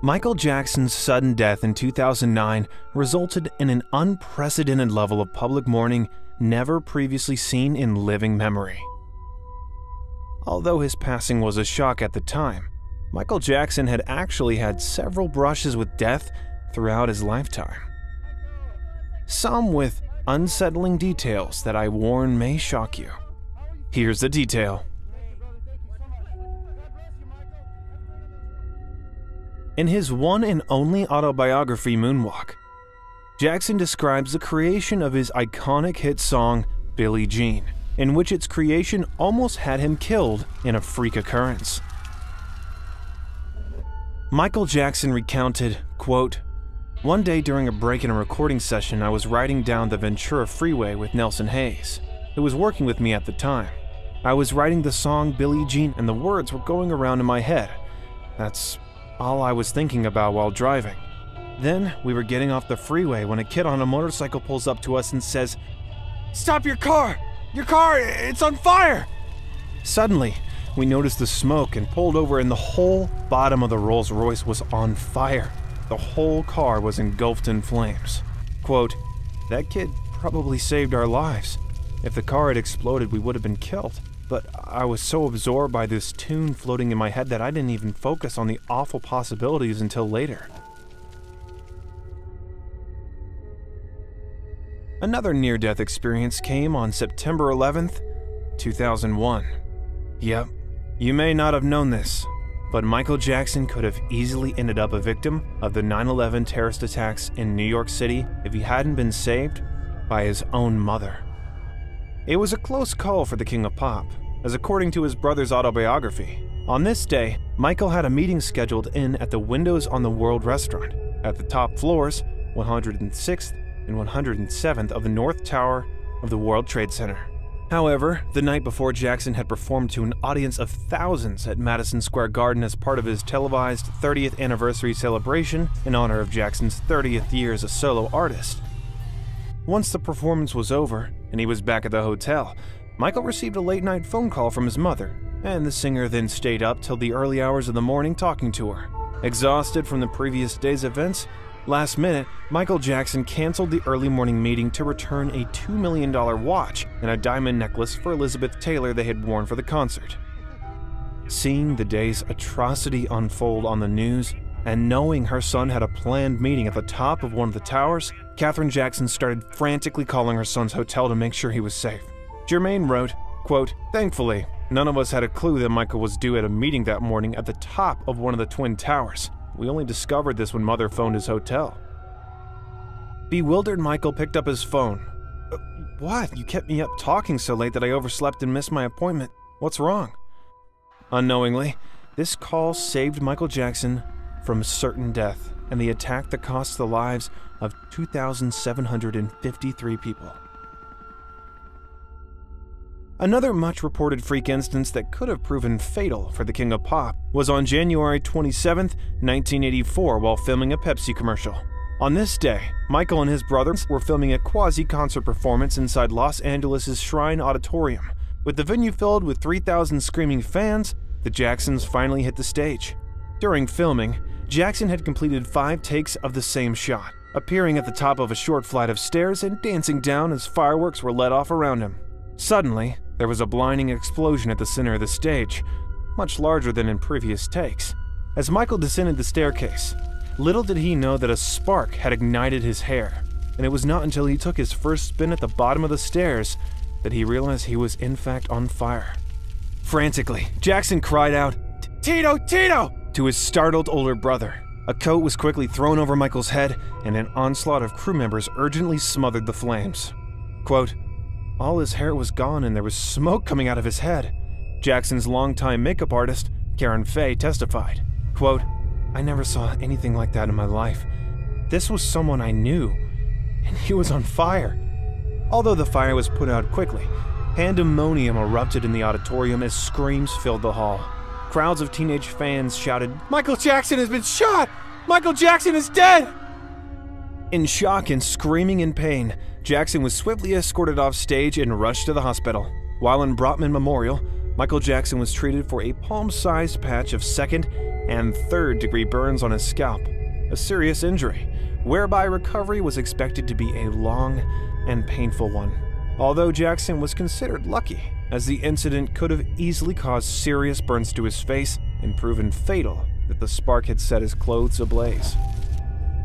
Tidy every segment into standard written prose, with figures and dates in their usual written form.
Michael Jackson's sudden death in 2009 resulted in an unprecedented level of public mourning never previously seen in living memory. Although his passing was a shock at the time, Michael Jackson had actually had several brushes with death throughout his lifetime. Some with unsettling details that I warn may shock you. Here's the detail. In his one and only autobiography, Moonwalk, Jackson describes the creation of his iconic hit song, Billie Jean, in which its creation almost had him killed in a freak occurrence. Michael Jackson recounted, quote, "One day during a break in a recording session, I was riding down the Ventura Freeway with Nelson Hayes, who was working with me at the time. I was writing the song Billie Jean and the words were going around in my head. That's all I was thinking about while driving. Then we were getting off the freeway when a kid on a motorcycle pulls up to us and says, 'Stop your car! Your car, it's on fire!' Suddenly, we noticed the smoke and pulled over and the whole bottom of the Rolls Royce was on fire. The whole car was engulfed in flames. Quote, that kid probably saved our lives. If the car had exploded, we would have been killed. But I was so absorbed by this tune floating in my head that I didn't even focus on the awful possibilities until later." Another near-death experience came on September 11th, 2001. Yep, you may not have known this, but Michael Jackson could have easily ended up a victim of the 9/11 terrorist attacks in New York City if he hadn't been saved by his own mother. It was a close call for the King of Pop, as according to his brother's autobiography, on this day, Michael had a meeting scheduled in at the Windows on the World restaurant, at the top floors, 106th and 107th of the North Tower of the World Trade Center. However, the night before, Jackson had performed to an audience of thousands at Madison Square Garden as part of his televised 30th anniversary celebration in honor of Jackson's 30th year as a solo artist. Once the performance was over and he was back at the hotel, Michael received a late-night phone call from his mother, and the singer then stayed up till the early hours of the morning talking to her. Exhausted from the previous day's events, last minute, Michael Jackson canceled the early morning meeting to return a $2 million watch and a diamond necklace for Elizabeth Taylor they had worn for the concert. Seeing the day's atrocity unfold on the news, and knowing her son had a planned meeting at the top of one of the towers, Katherine Jackson started frantically calling her son's hotel to make sure he was safe. Jermaine wrote, quote, "Thankfully, none of us had a clue that Michael was due at a meeting that morning at the top of one of the Twin Towers. We only discovered this when Mother phoned his hotel." Bewildered, Michael picked up his phone. "What? You kept me up talking so late that I overslept and missed my appointment. What's wrong?" Unknowingly, this call saved Michael Jackson from certain death and the attack that cost the lives of 2,753 people. Another much-reported freak instance that could have proven fatal for the King of Pop was on January 27, 1984, while filming a Pepsi commercial. On this day, Michael and his brothers were filming a quasi-concert performance inside Los Angeles' Shrine Auditorium. With the venue filled with 3,000 screaming fans, the Jacksons finally hit the stage. During filming, Jackson had completed 5 takes of the same shot, appearing at the top of a short flight of stairs and dancing down as fireworks were let off around him. Suddenly, there was a blinding explosion at the center of the stage, much larger than in previous takes. As Michael descended the staircase, little did he know that a spark had ignited his hair, and it was not until he took his first spin at the bottom of the stairs that he realized he was in fact on fire. Frantically, Jackson cried out, "Tito, Tito!" to his startled older brother. A coat was quickly thrown over Michael's head, and an onslaught of crew members urgently smothered the flames. Quote, "All his hair was gone and there was smoke coming out of his head," Jackson's longtime makeup artist, Karen Fay, testified. Quote, "I never saw anything like that in my life. This was someone I knew, and he was on fire." Although the fire was put out quickly, pandemonium erupted in the auditorium as screams filled the hall. Crowds of teenage fans shouted, "Michael Jackson has been shot! Michael Jackson is dead!" In shock and screaming in pain, Jackson was swiftly escorted off stage and rushed to the hospital. While in Brotman Memorial, Michael Jackson was treated for a palm-sized patch of second and third-degree burns on his scalp, a serious injury, whereby recovery was expected to be a long and painful one. Although Jackson was considered lucky, as the incident could have easily caused serious burns to his face and proven fatal if the spark had set his clothes ablaze.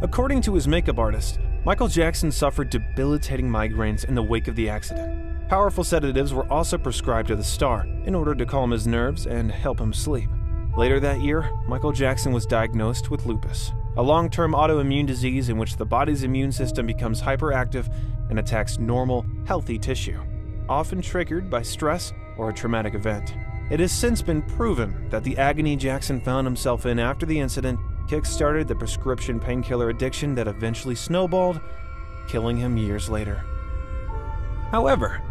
According to his makeup artist, Michael Jackson suffered debilitating migraines in the wake of the accident. Powerful sedatives were also prescribed to the star in order to calm his nerves and help him sleep. Later that year, Michael Jackson was diagnosed with lupus, a long-term autoimmune disease in which the body's immune system becomes hyperactive and attacks normal, healthy tissue, often triggered by stress or a traumatic event. It has since been proven that the agony Jackson found himself in after the incident kick-started the prescription painkiller addiction that eventually snowballed, killing him years later. However,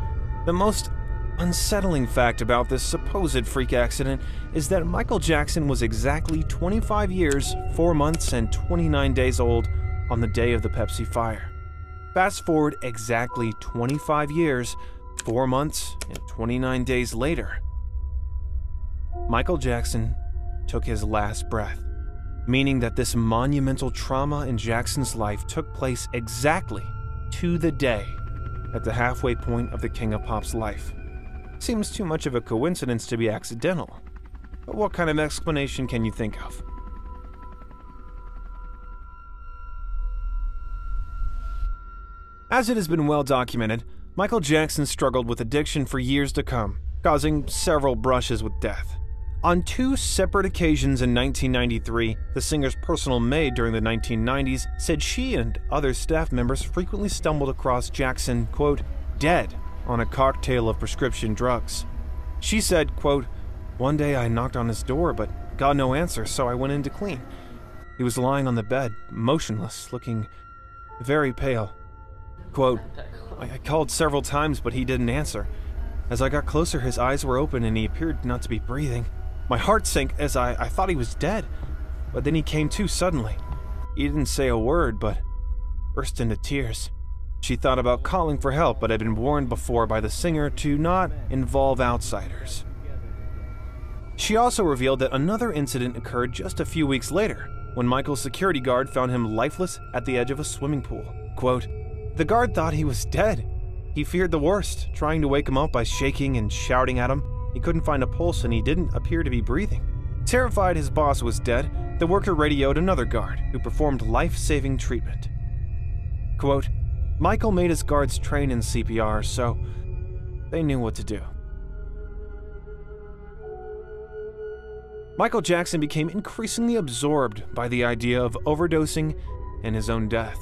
the most unsettling fact about this supposed freak accident is that Michael Jackson was exactly 25 years, 4 months, and 29 days old on the day of the Pepsi fire. Fast forward exactly 25 years, 4 months, and 29 days later, Michael Jackson took his last breath, meaning that this monumental trauma in Jackson's life took place exactly to the day at the halfway point of the King of Pop's life. Seems too much of a coincidence to be accidental, but what kind of explanation can you think of? As it has been well documented, Michael Jackson struggled with addiction for years to come, causing several brushes with death. On 2 separate occasions in 1993, the singer's personal maid during the 1990s said she and other staff members frequently stumbled across Jackson, quote, dead on a cocktail of prescription drugs. She said, quote, one day I knocked on his door but got no answer, so I went in to clean. He was lying on the bed, motionless, looking very pale. Quote, I called several times but he didn't answer. As I got closer, his eyes were open and he appeared not to be breathing. My heart sank as I thought he was dead, but then he came to suddenly. He didn't say a word, but burst into tears. She thought about calling for help, but had been warned before by the singer to not involve outsiders. She also revealed that another incident occurred just a few weeks later, when Michael's security guard found him lifeless at the edge of a swimming pool. Quote, the guard thought he was dead. He feared the worst, trying to wake him up by shaking and shouting at him. He couldn't find a pulse and he didn't appear to be breathing. Terrified his boss was dead, the worker radioed another guard, who performed life-saving treatment. Quote, Michael made his guards train in CPR, so they knew what to do. Michael Jackson became increasingly absorbed by the idea of overdosing and his own death.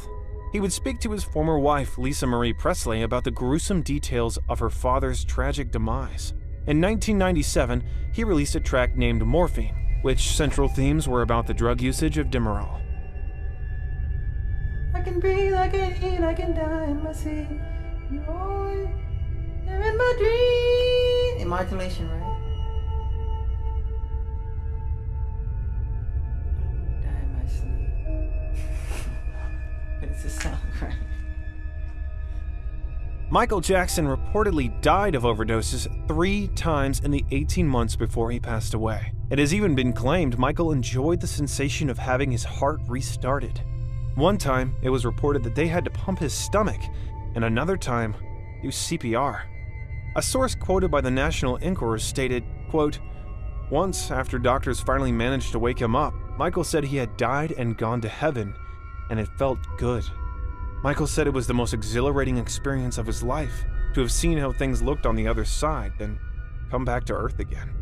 He would speak to his former wife, Lisa Marie Presley, about the gruesome details of her father's tragic demise. In 1997, he released a track named Morphine, which central themes were about the drug usage of Demerol. I can breathe, I can eat, I can die in my sleep. You're in my dream. In modulation, right? I die in my sleep. It's the sound, right? Michael Jackson reportedly died of overdoses 3 times in the 18 months before he passed away. It has even been claimed Michael enjoyed the sensation of having his heart restarted. One time, it was reported that they had to pump his stomach, and another time, use CPR. A source quoted by the National Enquirer stated, quote, once, after doctors finally managed to wake him up, Michael said he had died and gone to heaven, and it felt good. Michael said it was the most exhilarating experience of his life, to have seen how things looked on the other side, then come back to Earth again.